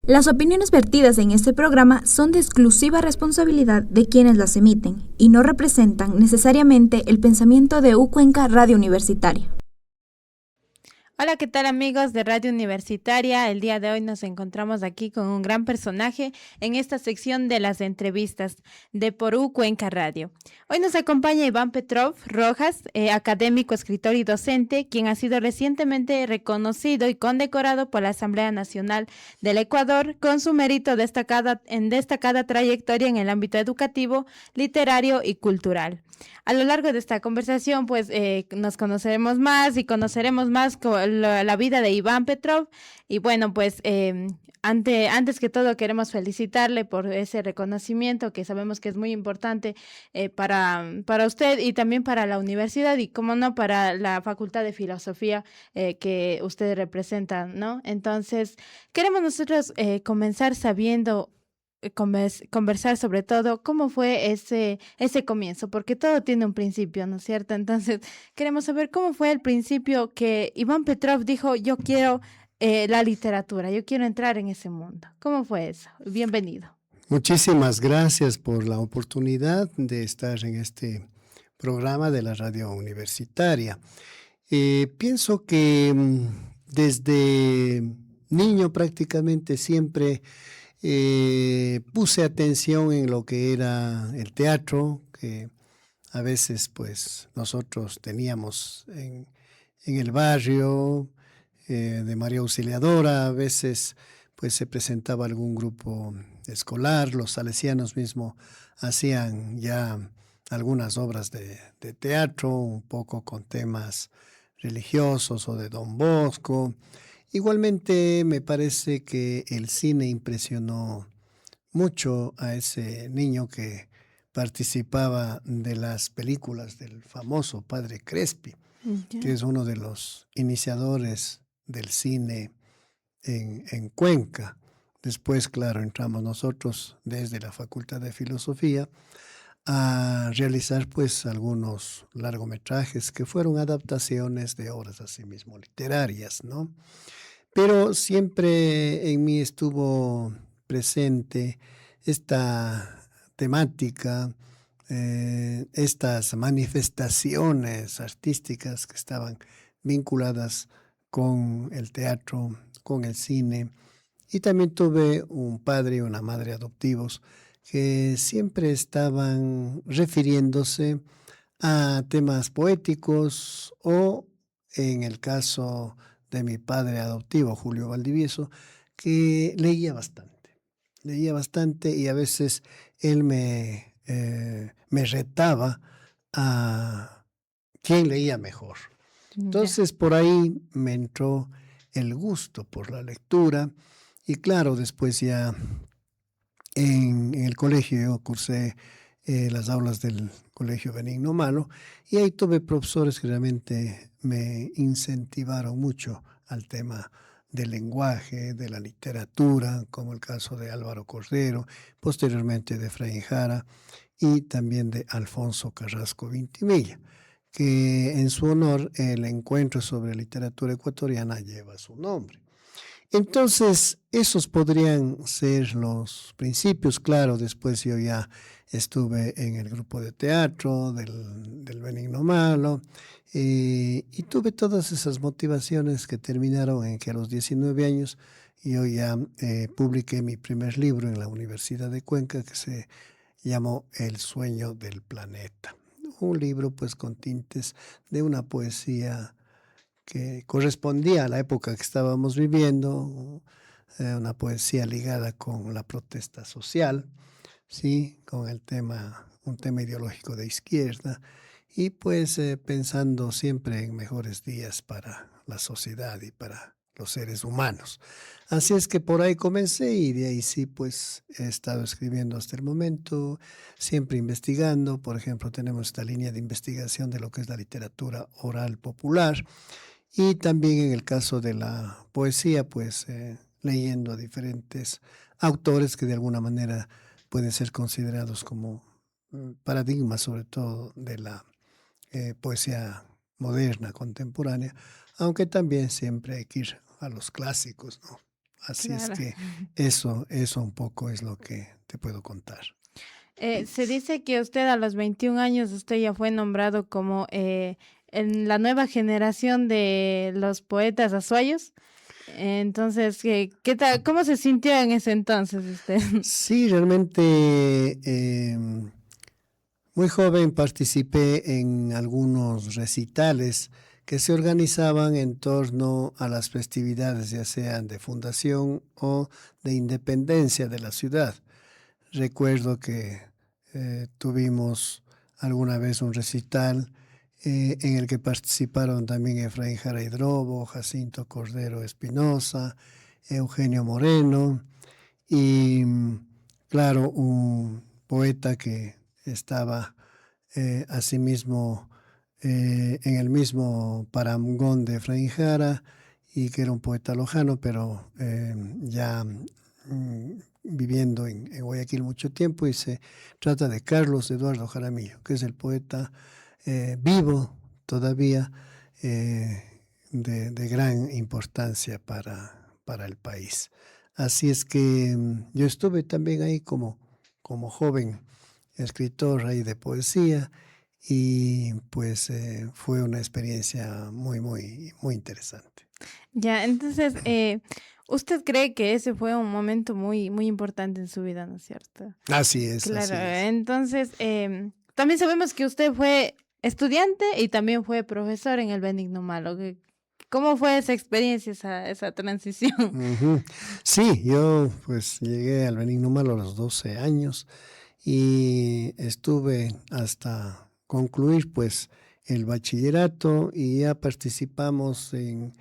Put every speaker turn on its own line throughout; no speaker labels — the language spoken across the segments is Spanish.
Las opiniones vertidas en este programa son de exclusiva responsabilidad de quienes las emiten y no representan necesariamente el pensamiento de Cuenca Radio Universitaria.
Hola, ¿qué tal amigos de Radio Universitaria? El día de hoy nos encontramos aquí con un gran personaje en esta sección de las entrevistas de Porú Cuenca Radio. Hoy nos acompaña Iván Petrov Rojas, académico, escritor y docente, quien ha sido recientemente reconocido y condecorado por la Asamblea Nacional del Ecuador con su mérito destacada trayectoria en el ámbito educativo, literario y cultural. A lo largo de esta conversación, pues nos conoceremos más y conoceremos más la vida de Iván Petrov. Y bueno, pues antes que todo queremos felicitarle por ese reconocimiento que sabemos que es muy importante para usted y también para la universidad y, como no, para la Facultad de Filosofía que usted representa, ¿no? Entonces, queremos nosotros comenzar sabiendo conversar sobre todo cómo fue ese comienzo, porque todo tiene un principio, ¿no es cierto? Entonces, queremos saber cómo fue el principio que Iván Petrov dijo, yo quiero la literatura, yo quiero entrar en ese mundo. ¿Cómo fue eso? Bienvenido.
Muchísimas gracias por la oportunidad de estar en este programa de la radio universitaria. Pienso que desde niño prácticamente siempre puse atención en lo que era el teatro, que a veces pues nosotros teníamos en el barrio de María Auxiliadora, a veces pues se presentaba algún grupo escolar, los salesianos mismos hacían ya algunas obras de teatro, un poco con temas religiosos o de Don Bosco. Igualmente me parece que el cine impresionó mucho a ese niño que participaba de las películas del famoso Padre Crespi, que es uno de los iniciadores del cine en Cuenca. Después, claro, entramos nosotros desde la Facultad de Filosofía a realizar pues algunos largometrajes que fueron adaptaciones de obras asimismo literarias, ¿no? Pero siempre en mí estuvo presente esta temática, estas manifestaciones artísticas que estaban vinculadas con el teatro, con el cine. Y también tuve un padre y una madre adoptivos que siempre estaban refiriéndose a temas poéticos o, en el caso de mi padre adoptivo, Julio Valdivieso, que leía bastante y a veces él me retaba a quién leía mejor. Entonces por ahí me entró el gusto por la lectura y claro, después ya en el colegio yo cursé las aulas del Colegio Benigno Malo y ahí tuve profesores que realmente me incentivaron mucho al tema del lenguaje, de la literatura, como el caso de Álvaro Cordero, posteriormente de Efraín Jara y también de Alfonso Carrasco Vintimilla, que en su honor el encuentro sobre literatura ecuatoriana lleva su nombre. Entonces, esos podrían ser los principios. Claro, después yo ya estuve en el grupo de teatro del Benigno Malo y tuve todas esas motivaciones que terminaron en que a los 19 años yo ya publiqué mi primer libro en la Universidad de Cuenca que se llamó El sueño del planeta. Un libro pues con tintes de una poesía que correspondía a la época que estábamos viviendo, una poesía ligada con la protesta social, ¿sí? Con un tema ideológico de izquierda, y pues pensando siempre en mejores días para la sociedad y para los seres humanos. Así es que por ahí comencé y de ahí sí pues he estado escribiendo hasta el momento, siempre investigando. Por ejemplo, tenemos esta línea de investigación de lo que es la literatura oral popular, y también en el caso de la poesía, pues leyendo a diferentes autores que de alguna manera pueden ser considerados como paradigmas, sobre todo de la poesía moderna, contemporánea, aunque también siempre hay que ir a los clásicos, ¿no? Así es
Claro.
que eso un poco es lo que te puedo contar.
Se dice que usted a los 21 años, usted ya fue nombrado como en la nueva generación de los poetas azuayos. Entonces, ¿qué tal? ¿Cómo se sintió en ese entonces usted?
Sí, realmente muy joven participé en algunos recitales que se organizaban en torno a las festividades, ya sean de fundación o de independencia de la ciudad. Recuerdo que tuvimos alguna vez un recital en el que participaron también Efraín Jara Hidrobo, Jacinto Cordero Espinosa, Eugenio Moreno y, claro, un poeta que estaba asimismo en el mismo parangón de Efraín Jara y que era un poeta lojano, pero ya viviendo en Guayaquil mucho tiempo, y se trata de Carlos Eduardo Jaramillo, que es el poeta vivo todavía de gran importancia para el país. Así es que yo estuve también ahí como joven escritor ahí de poesía y pues fue una experiencia muy interesante.
Ya, entonces, ¿usted cree que ese fue un momento muy importante en su vida, ¿no es cierto?
Así es,
Claro,
así es.
entonces, también sabemos que usted fue estudiante y también fue profesor en el Benigno Malo. ¿Cómo fue esa experiencia, esa transición?
Ujú. Sí, yo pues llegué al Benigno Malo a los 12 años y estuve hasta concluir pues el bachillerato y ya participamos en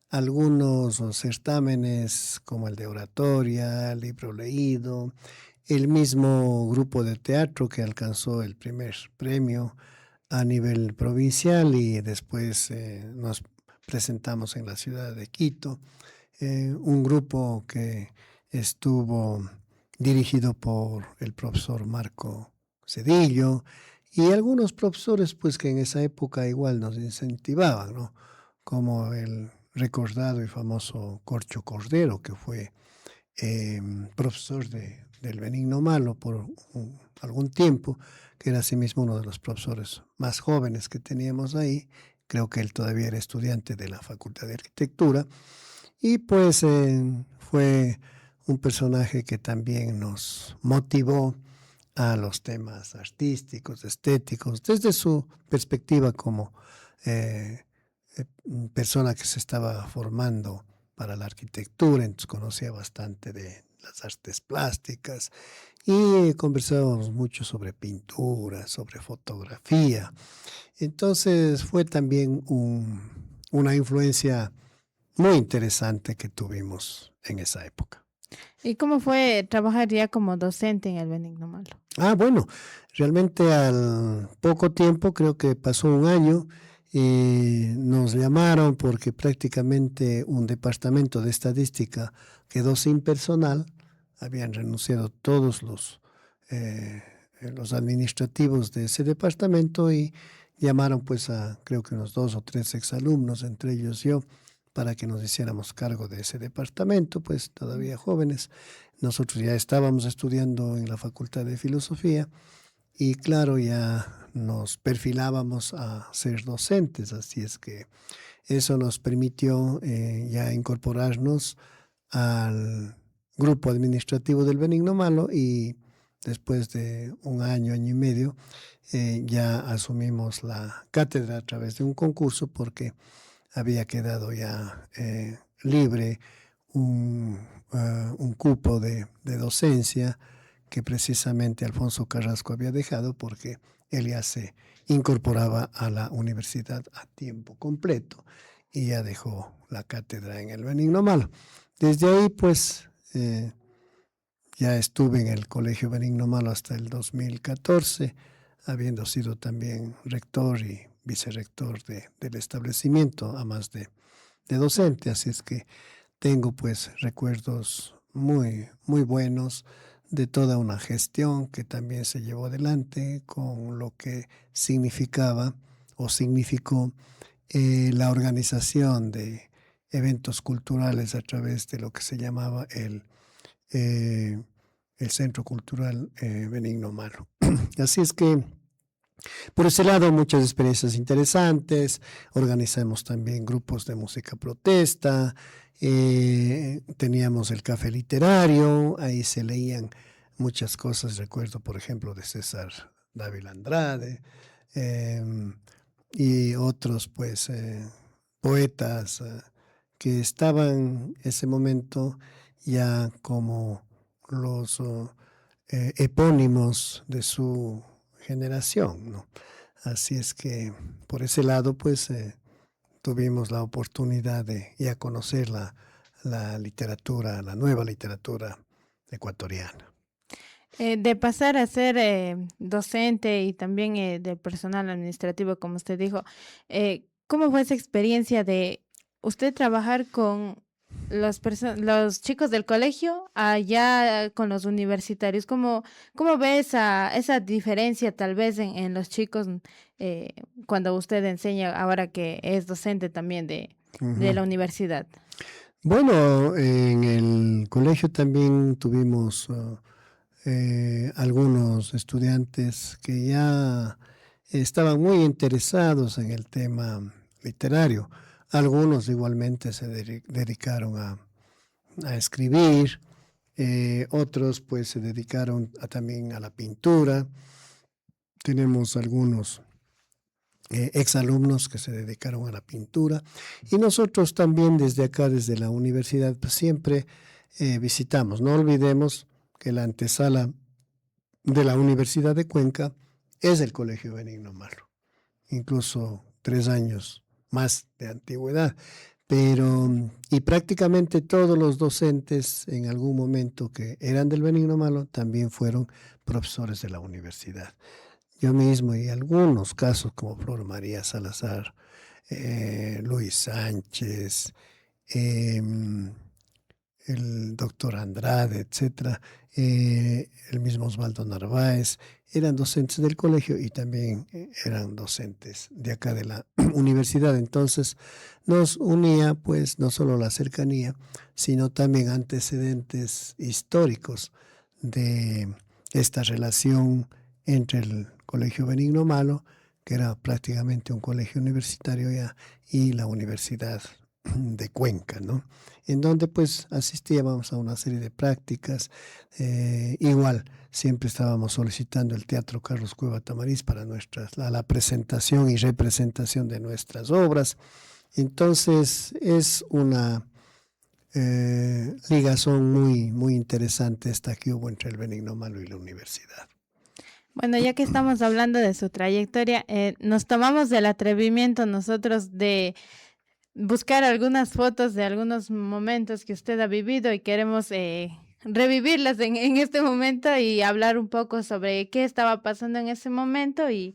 algunos certámenes como el de oratoria, libro leído, el mismo grupo de teatro que alcanzó el primer premio a nivel provincial y después nos presentamos en la ciudad de Quito, un grupo que estuvo dirigido por el profesor Marco Cedillo y algunos profesores pues que en esa época igual nos incentivaban, ¿no? Como el recordado y famoso Corcho Cordero, que fue profesor del Benigno Malo por algún tiempo, que era asimismo uno de los profesores más jóvenes que teníamos ahí. Creo que él todavía era estudiante de la Facultad de Arquitectura y pues fue un personaje que también nos motivó a los temas artísticos, estéticos, desde su perspectiva como eh, persona que se estaba formando para la arquitectura, entonces conocía bastante de las artes plásticas y conversábamos mucho sobre pintura, sobre fotografía. Entonces fue también una influencia muy interesante que tuvimos en esa época.
¿Y cómo fue trabajar ya como docente en el Benigno Malo?
Bueno, realmente al poco tiempo, creo que pasó un año, nos llamaron porque prácticamente un departamento de estadística quedó sin personal, habían renunciado todos los administrativos de ese departamento y llamaron pues a creo que unos 2 o 3 exalumnos, entre ellos yo, para que nos hiciéramos cargo de ese departamento, pues todavía jóvenes. Nosotros ya estábamos estudiando en la Facultad de Filosofía y claro, ya nos perfilábamos a ser docentes, así es que eso nos permitió ya incorporarnos al grupo administrativo del Benigno Malo y después de un año, año y medio, ya asumimos la cátedra a través de un concurso porque había quedado ya libre un cupo de docencia que precisamente Alfonso Carrasco había dejado porque él ya se incorporaba a la universidad a tiempo completo y ya dejó la cátedra en el Benigno Malo. Desde ahí, pues, ya estuve en el Colegio Benigno Malo hasta el 2014, habiendo sido también rector y vicerrector del establecimiento, a más de docente, así es que tengo pues recuerdos muy buenos de toda una gestión que también se llevó adelante con lo que significaba o significó la organización de eventos culturales a través de lo que se llamaba el Centro Cultural Benigno Malo. Así es que, por ese lado, muchas experiencias interesantes. Organizamos también grupos de música protesta. Teníamos el café literario. Ahí se leían muchas cosas. Recuerdo, por ejemplo, de César Dávila Andrade y otros, pues, poetas que estaban en ese momento ya como los epónimos de su generación, ¿no? Así es que por ese lado, pues, tuvimos la oportunidad de ya conocer la literatura, la nueva literatura ecuatoriana.
De pasar a ser docente y también de personal administrativo, como usted dijo, ¿cómo fue esa experiencia de usted trabajar con los chicos del colegio allá con los universitarios? ¿Cómo ve esa diferencia tal vez en los chicos eh, cuando usted enseña ahora que es docente también de
Ujú.
la universidad?
Bueno, en el colegio también tuvimos algunos estudiantes que ya estaban muy interesados en el tema literario. Algunos igualmente se dedicaron a escribir, otros pues se dedicaron también a la pintura. Tenemos algunos exalumnos que se dedicaron a la pintura y nosotros también desde acá, desde la universidad, pues siempre visitamos. No olvidemos que la antesala de la Universidad de Cuenca es el Colegio Benigno Malo, incluso 3 años más de antigüedad. Pero, y prácticamente todos los docentes en algún momento que eran del Benigno Malo también fueron profesores de la universidad. Yo mismo y algunos casos como Flor María Salazar, Luis Sánchez, em, el doctor Andrade, etcétera, el mismo Osvaldo Narváez, eran docentes del colegio y también eran docentes de acá de la universidad. Entonces nos unía pues no solo la cercanía, sino también antecedentes históricos de esta relación entre el Colegio Benigno Malo, que era prácticamente un colegio universitario ya, y la Universidad de Cuenca, ¿no? En donde pues asistíamos a una serie de prácticas. Igual, siempre estábamos solicitando el Teatro Carlos Cueva Tamariz para la presentación y representación de nuestras obras. Entonces es una ligazón muy, muy interesante esta que hubo entre el Benigno Malo y la universidad.
Bueno, ya que estamos hablando de su trayectoria, nos tomamos del atrevimiento nosotros de buscar algunas fotos de algunos momentos que usted ha vivido y queremos revivirlas en este momento y hablar un poco sobre qué estaba pasando en ese momento y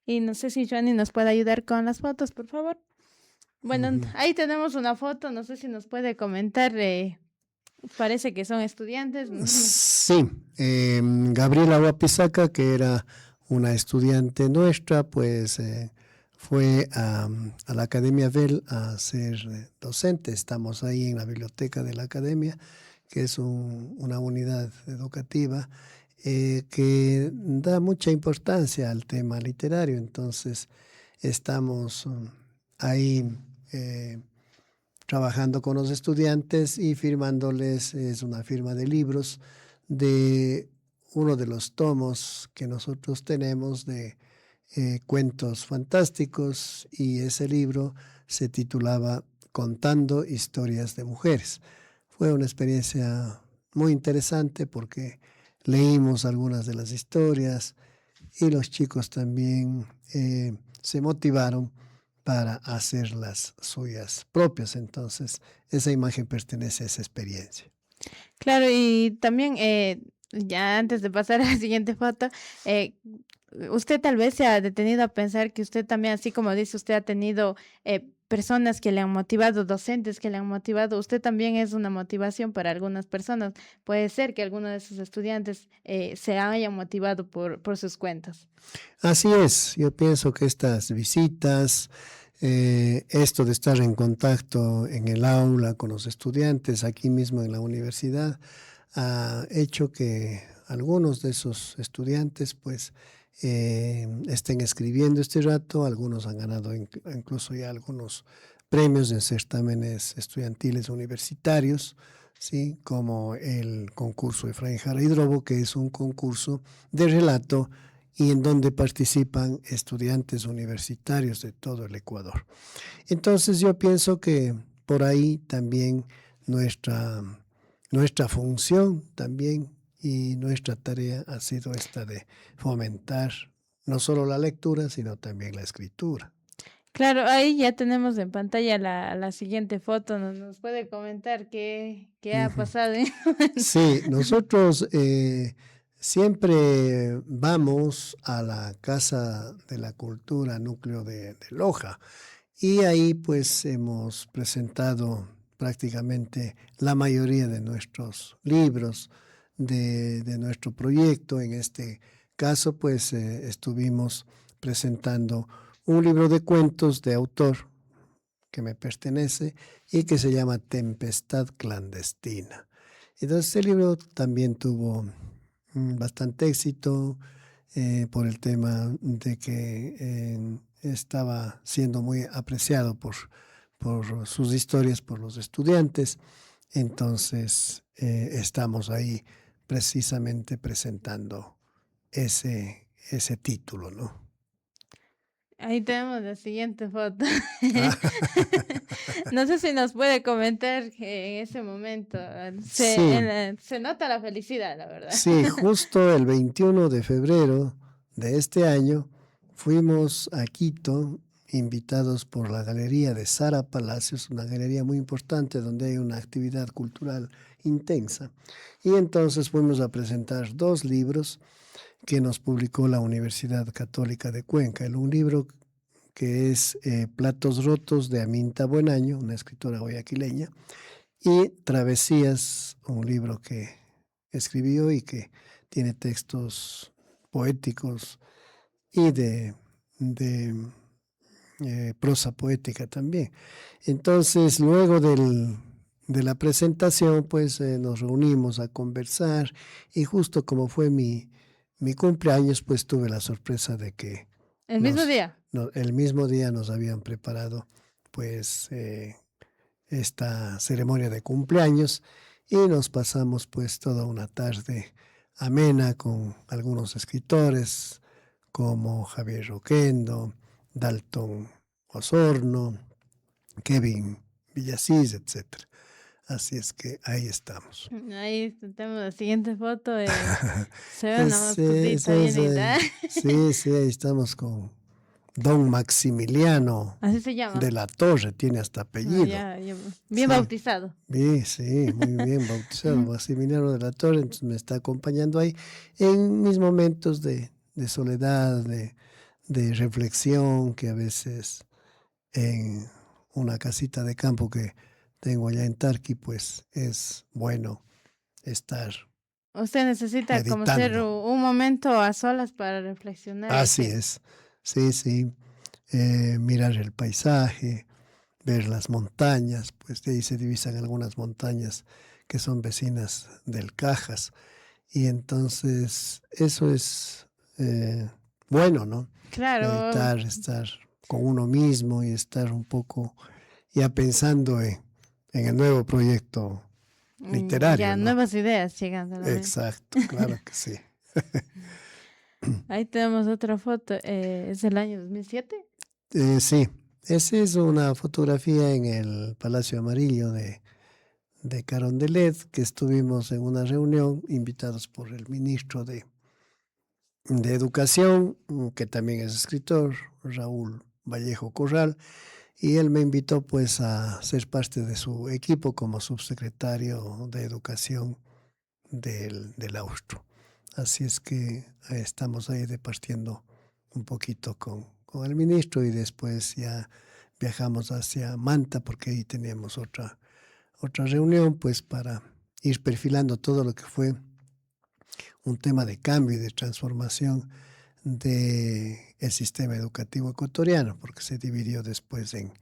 no sé si Johnny nos puede ayudar con las fotos, por favor. Bueno,
Ujú.
ahí tenemos una foto, no sé si nos puede comentar, parece que son estudiantes.
Sí, Gabriela Huapizaca, que era una estudiante nuestra, pues fue a la Academia Bell a ser docente. Estamos ahí en la biblioteca de la Academia, que es una unidad educativa que da mucha importancia al tema literario. Entonces, estamos ahí trabajando con los estudiantes y firmándoles, es una firma de libros de uno de los tomos que nosotros tenemos de cuentos fantásticos, y ese libro se titulaba Contando historias de mujeres. Fue una experiencia muy interesante porque leímos algunas de las historias y los chicos también se motivaron para hacer las suyas propias. Entonces, esa imagen pertenece a esa experiencia.
Claro, y también, ya antes de pasar a la siguiente foto, eh, usted tal vez se ha detenido a pensar que usted también, así como dice, usted ha tenido personas que le han motivado, docentes que le han motivado, usted también es una motivación para algunas personas. Puede ser que alguno de sus estudiantes se hayan motivado por sus cuentos.
Así es, yo pienso que estas visitas Esto de estar en contacto en el aula con los estudiantes, aquí mismo en la universidad, ha hecho que algunos de esos estudiantes pues estén escribiendo este rato. Algunos han ganado incluso ya algunos premios en certámenes estudiantiles universitarios, ¿sí? Como el concurso Efraín Jara Hidrobo, que es un concurso de relato y en donde participan estudiantes universitarios de todo el Ecuador. Entonces yo pienso que por ahí también nuestra función también y nuestra tarea ha sido esta de fomentar no solo la lectura, sino también la escritura.
Claro, ahí ya tenemos en pantalla la siguiente foto. ¿Nos puede comentar qué ha pasado?
Sí, nosotros siempre vamos a la Casa de la Cultura, núcleo de Loja, y ahí pues hemos presentado prácticamente la mayoría de nuestros libros, de nuestro proyecto. En este caso pues estuvimos presentando un libro de cuentos de autor que me pertenece y que se llama Tempestad Clandestina. Entonces este libro también tuvo bastante éxito por el tema de que estaba siendo muy apreciado por sus historias, por los estudiantes. Entonces estamos ahí precisamente presentando ese título, ¿no?
Ahí tenemos la siguiente foto.
Ah,
No sé si nos puede comentar que en ese momento
sí,
se nota la felicidad, la verdad.
sí, justo el 21 de febrero de este año fuimos a Quito, invitados por la galería de Sara Palacios, una galería muy importante donde hay una actividad cultural intensa. Y entonces fuimos a presentar 2 libros que nos publicó la Universidad Católica de Cuenca. Un libro que es Platos Rotos de Aminta Buenaño, una escritora guayaquileña, y Travesías, un libro que escribió y que tiene textos poéticos y de prosa poética también. Entonces, luego de la presentación, pues nos reunimos a conversar y justo como fue mi cumpleaños, pues tuve la sorpresa de que
El mismo día.
el mismo día nos habían preparado pues esta ceremonia de cumpleaños y nos pasamos pues toda una tarde amena con algunos escritores como Javier Roquendo, Dalton Osorno, Kevin Villasís, etc. Así es que ahí estamos.
Ahí tenemos la siguiente foto. Se ve una
Ese,
mascotita
ese,
bien linda.
sí, sí, ahí estamos con Don Maximiliano
Así se llama.
de la Torre, tiene hasta
Ah,
apellido.
ya, bien
Sí.
bautizado.
Sí, sí, muy bien bautizado, Maximiliano de la Torre, entonces me está acompañando ahí en mis momentos de soledad, de reflexión, que a veces en una casita de campo que tengo allá en Tarqui, pues es bueno estar
Usted necesita como ser
meditando.
un momento a solas para reflexionar.
Así es, sí, sí, mirar el paisaje, ver las montañas, pues de ahí se divisan algunas montañas que son vecinas del Cajas. Y entonces eso es bueno, ¿no?
Claro,
Meditar, estar con uno mismo y estar un poco ya pensando en el nuevo proyecto literario,
ya
¿no?
nuevas ideas llegando a la mente.
Exacto, claro que sí.
Ahí tenemos otra foto. ¿Es el año 2007?
Sí, esa es una fotografía en el Palacio Amarillo de Carondelet, que estuvimos en una reunión invitados por el ministro de Educación, que también es escritor, Raúl Vallejo Corral, y él me invitó pues a ser parte de su equipo como subsecretario de Educación del Austro. Así es que estamos ahí departiendo un poquito con el ministro y después ya viajamos hacia Manta porque ahí teníamos otra reunión pues para ir perfilando todo lo que fue un tema de cambio y de transformación del sistema educativo ecuatoriano, porque se dividió después en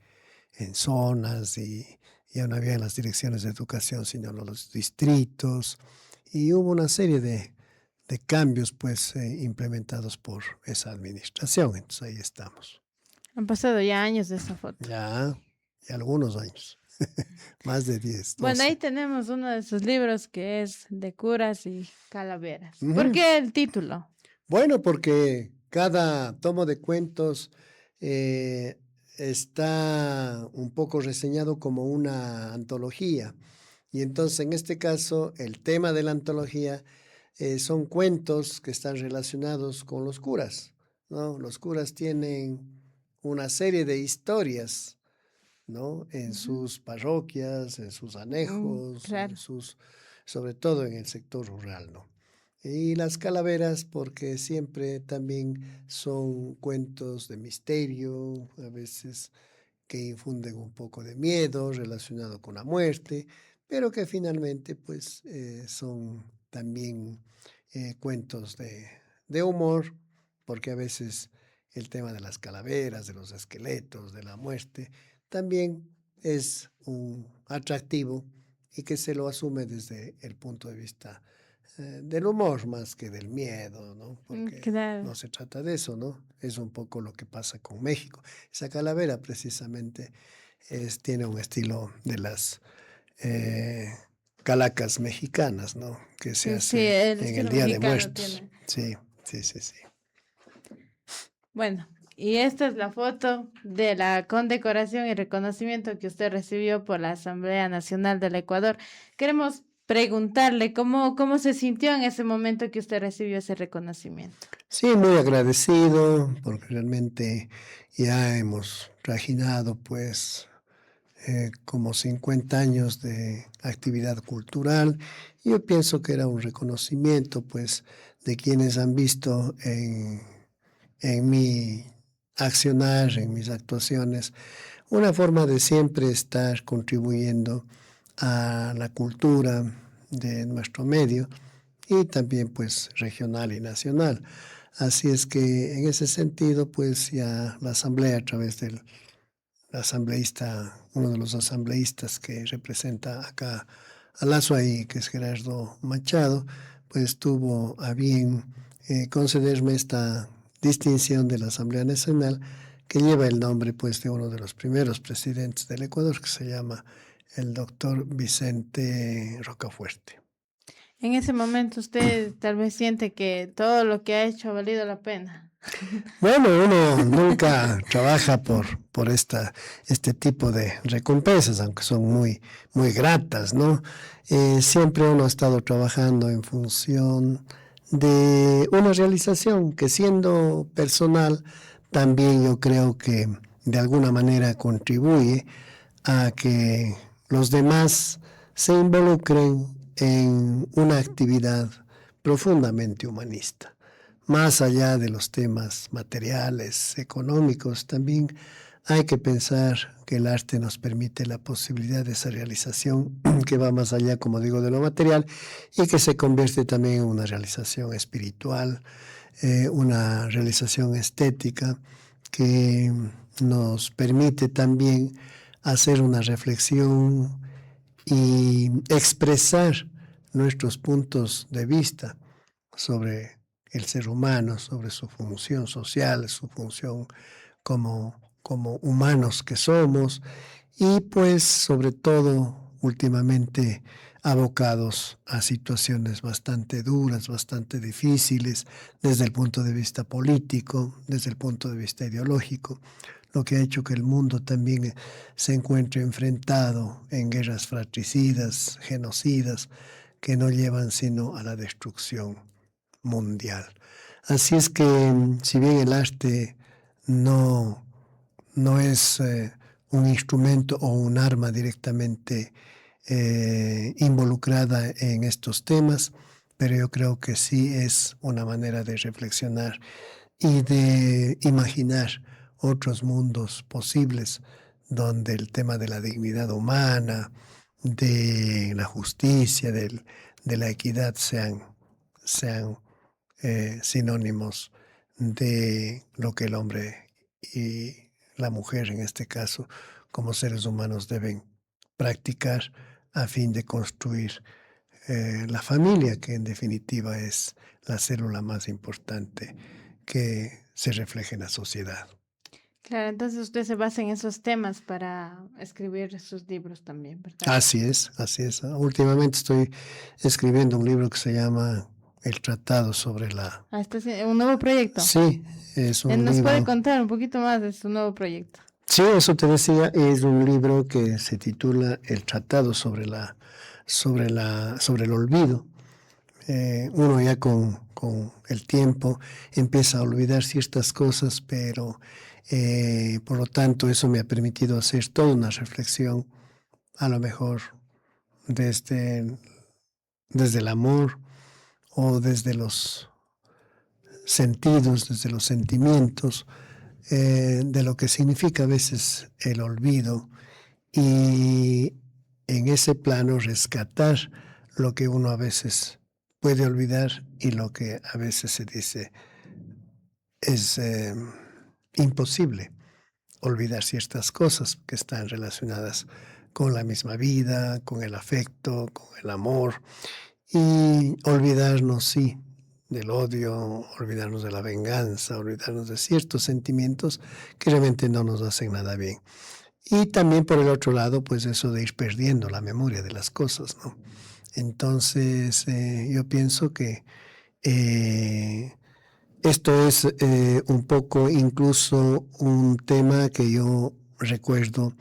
zonas y ya no había las direcciones de educación, sino los distritos, y hubo una serie de cambios pues implementados por esa administración. Entonces ahí estamos.
Han pasado ya años de esa foto.
Ya algunos años, más de 10. 12.
Bueno, ahí tenemos uno de sus libros que es de curas y calaveras. ¿Por qué el título?
Bueno, porque cada tomo de cuentos está un poco reseñado como una antología. Y entonces, en este caso, el tema de la antología son cuentos que están relacionados con los curas, ¿no? Los curas tienen una serie de historias, ¿no? En sus parroquias, en sus anejos,
claro.
sobre todo en el sector rural, ¿no? Y las calaveras, porque siempre también son cuentos de misterio, a veces que infunden un poco de miedo relacionado con la muerte, pero que finalmente pues son también cuentos de humor, porque a veces el tema de las calaveras, de los esqueletos, de la muerte, también es un atractivo y que se lo asume desde el punto de vista del humor más que del miedo, ¿no? Porque
claro.
no se trata de eso, ¿no? Es un poco lo que pasa con México. Esa calavera precisamente tiene un estilo de las calacas mexicanas, ¿no? Que se hace en el Día de Muertos. Sí.
Bueno, y esta es la foto de la condecoración y reconocimiento que usted recibió por la Asamblea Nacional del Ecuador. Queremos preguntarle cómo se sintió en ese momento que usted recibió ese reconocimiento.
Sí, muy agradecido, porque realmente ya hemos trajinado pues como 50 años de actividad cultural. Yo pienso que era un reconocimiento pues de quienes han visto en mi accionar, en mis actuaciones, una forma de siempre estar contribuyendo a la cultura de nuestro medio y también pues regional y nacional. Así es que en ese sentido pues ya la asamblea a través del asambleísta, uno de los asambleístas que representa acá a Lazuaí, que es Gerardo Machado, pues tuvo a bien concederme esta distinción de la Asamblea Nacional que lleva el nombre pues de uno de los primeros presidentes del Ecuador, que se llama el doctor Vicente Rocafuerte.
En ese momento usted tal vez siente que todo lo que ha hecho ha valido la pena.
Bueno, uno nunca trabaja por este tipo de recompensas, aunque son muy, muy gratas, ¿no? Siempre uno ha estado trabajando en función de una realización que, siendo personal, también yo creo que de alguna manera contribuye a que los demás se involucren en una actividad profundamente humanista. Más allá de los temas materiales, económicos, también hay que pensar que el arte nos permite la posibilidad de esa realización que va más allá, como digo, de lo material y que se convierte también en una realización espiritual, una realización estética que nos permite también hacer una reflexión y expresar nuestros puntos de vista sobre el ser humano, sobre su función social, su función como humanos que somos y pues sobre todo últimamente abocados a situaciones bastante duras, bastante difíciles desde el punto de vista político, desde el punto de vista ideológico, lo que ha hecho que el mundo también se encuentre enfrentado en guerras fratricidas, genocidas, que no llevan sino a la destrucción mundial. Así es que si bien el arte no es un instrumento o un arma directamente involucrada en estos temas, pero yo creo que sí es una manera de reflexionar y de imaginar otros mundos posibles donde el tema de la dignidad humana, de la justicia, de la equidad sean sinónimos de lo que el hombre y la mujer, en este caso, como seres humanos deben practicar a fin de construir la familia, que en definitiva es la célula más importante que se refleja en la sociedad.
Claro, entonces usted se basa en esos temas para escribir sus libros también, ¿verdad?
Así es, así es. Últimamente estoy escribiendo un libro que se llama El Tratado sobre la...
Ah, este es un nuevo proyecto.
Sí, es un
¿Nos puede
libro...
contar un poquito más de su nuevo proyecto?
Sí, eso te decía, es un libro que se titula El Tratado sobre el olvido. Uno ya con el tiempo empieza a olvidar ciertas cosas, pero por lo tanto eso me ha permitido hacer toda una reflexión, a lo mejor desde, desde el amor o desde los sentidos, desde los sentimientos, de lo que significa a veces el olvido y en ese plano rescatar lo que uno a veces puede olvidar y lo que a veces se dice es imposible olvidar ciertas cosas que están relacionadas con la misma vida, con el afecto, con el amor y olvidarnos, sí, del odio, olvidarnos de la venganza, olvidarnos de ciertos sentimientos que realmente no nos hacen nada bien. Y también por el otro lado, pues eso de ir perdiendo la memoria de las cosas, ¿no? Entonces, yo pienso que esto es un poco incluso un tema que yo recuerdo,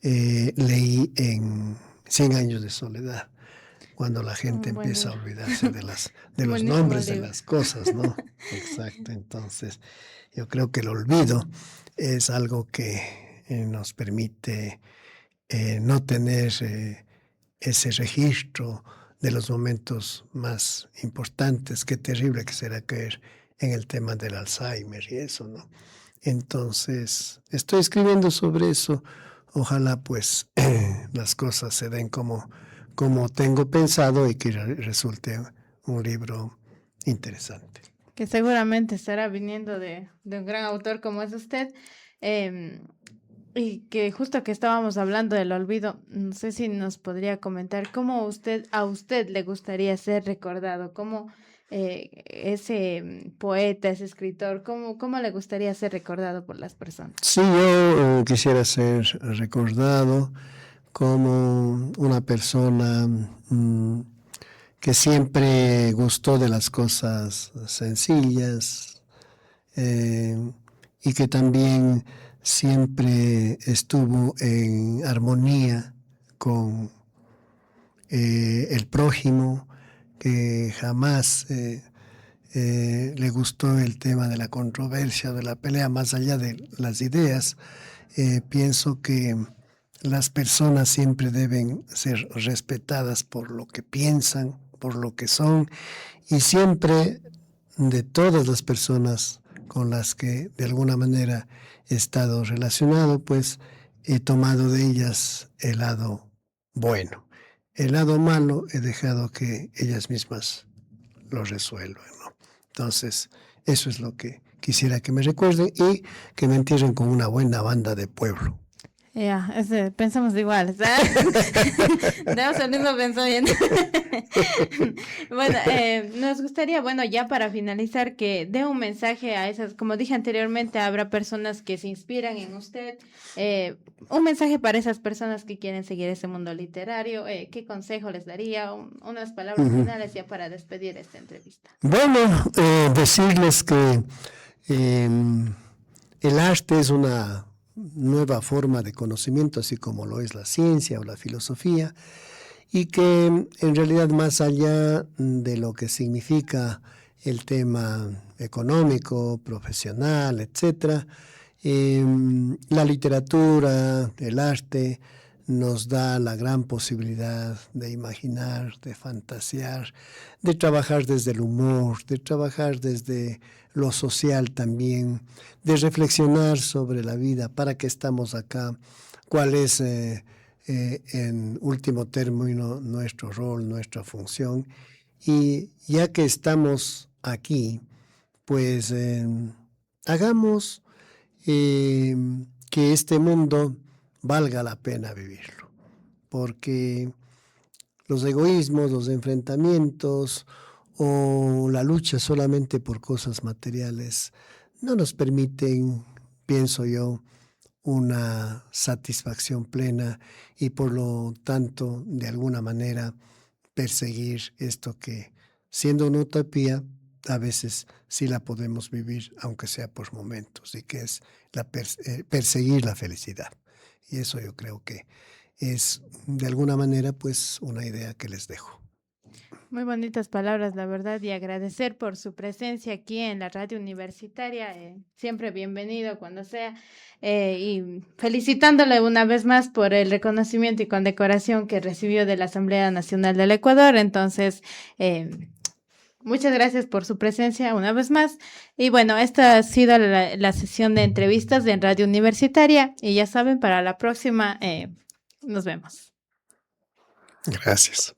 leí en Cien años de soledad, cuando la gente
Un buen
empieza a
libro.
olvidarse de los
Buenísimo
nombres de
libro.
las cosas, ¿no? Exacto. Entonces, yo creo que el olvido es algo que nos permite no tener ese registro de los momentos más importantes. Qué terrible que será caer en el tema del Alzheimer y eso, ¿no? Entonces, estoy escribiendo sobre eso. Ojalá pues las cosas se den como tengo pensado y que resulte un libro interesante.
Que seguramente estará viniendo de un gran autor como es usted. em, y que justo que estábamos hablando del olvido, no sé si nos podría comentar cómo a usted le gustaría ser recordado, cómo ese poeta, ese escritor, cómo le gustaría ser recordado por las personas.
Sí, yo quisiera ser recordado como una persona que siempre gustó de las cosas sencillas eh, y que también siempre estuvo en armonía con el prójimo, que jamás le gustó el tema de la controversia, de la pelea, más allá de las ideas. Pienso que las personas siempre deben ser respetadas por lo que piensan, por lo que son, y siempre de todas las personas con las que de alguna manera he estado relacionado, pues he tomado de ellas el lado bueno. El lado malo he dejado que ellas mismas lo resuelvan, ¿no? Entonces, eso es lo que quisiera que me recuerden y que me entierren con una buena banda de pueblo.
Ya, pensamos igual, ¿sabes? Tenemos el mismo pensamiento. Bueno, nos gustaría, bueno, ya para finalizar, que dé un mensaje a esas, como dije anteriormente, habrá personas que se inspiran en usted, un mensaje para esas personas que quieren seguir ese mundo literario, ¿qué consejo les daría? Unas palabras finales ya para despedir esta entrevista.
Bueno, decirles que el arte es una nueva forma de conocimiento, así como lo es la ciencia o la filosofía, y que en realidad más allá de lo que significa el tema económico, profesional, etcétera, la literatura, el arte nos da la gran posibilidad de imaginar, de fantasear, de trabajar desde el humor, de trabajar desde lo social también, de reflexionar sobre la vida, para qué estamos acá, cuál es en último término nuestro rol, nuestra función. Y ya que estamos aquí, pues hagamos que este mundo valga la pena vivirlo, porque los egoísmos, los enfrentamientos o la lucha solamente por cosas materiales no nos permiten, pienso yo, una satisfacción plena y por lo tanto, de alguna manera, perseguir esto que, siendo una utopía, a veces sí la podemos vivir, aunque sea por momentos, y que es perseguir la felicidad. Y eso yo creo que es, de alguna manera, pues una idea que les dejo.
Muy bonitas palabras, la verdad, y agradecer por su presencia aquí en la radio universitaria. Siempre bienvenido cuando sea. Y felicitándole una vez más por el reconocimiento y condecoración que recibió de la Asamblea Nacional del Ecuador. Entonces, muchas gracias por su presencia una vez más. Y bueno, esta ha sido la sesión de entrevistas de Radio Universitaria. Y ya saben, para la próxima, nos vemos.
Gracias.